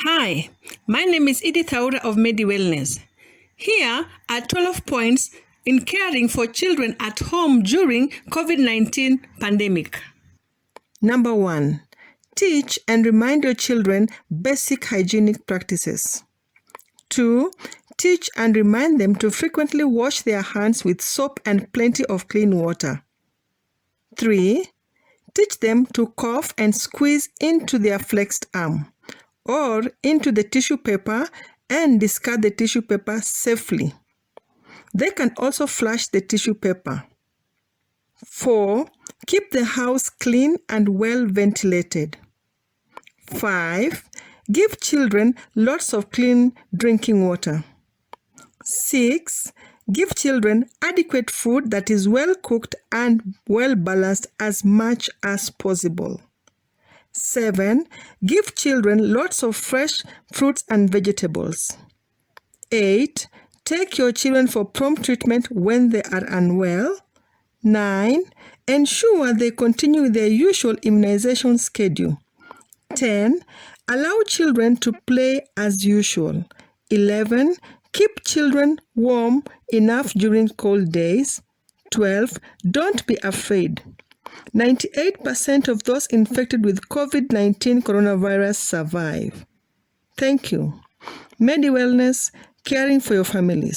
Hi, my name is Edith Aura of Medi Wellness. Here are 12 points in caring for children at home during COVID-19 pandemic. Number 1. Teach and remind your children basic hygienic practices. 2. Teach and remind them to frequently wash their hands with soap and plenty of clean water. 3. Teach them to cough and squeeze into their flexed arm or into the tissue paper and discard the tissue paper safely. They can also flush the tissue paper. 4. Keep the house clean and well ventilated. 5. Give children lots of clean drinking water. 6. Give children adequate food that is well cooked and well balanced as much as possible. 7. Give children lots of fresh fruits and vegetables. 8. Take your children for prompt treatment when they are unwell. 9. Ensure they continue their usual immunization schedule. 10. Allow children to play as usual. 11. Keep children warm enough during cold days. 12. Don't be afraid. 98% of those infected with COVID-19 coronavirus survive. Thank you. Medi Wellness, caring for your families.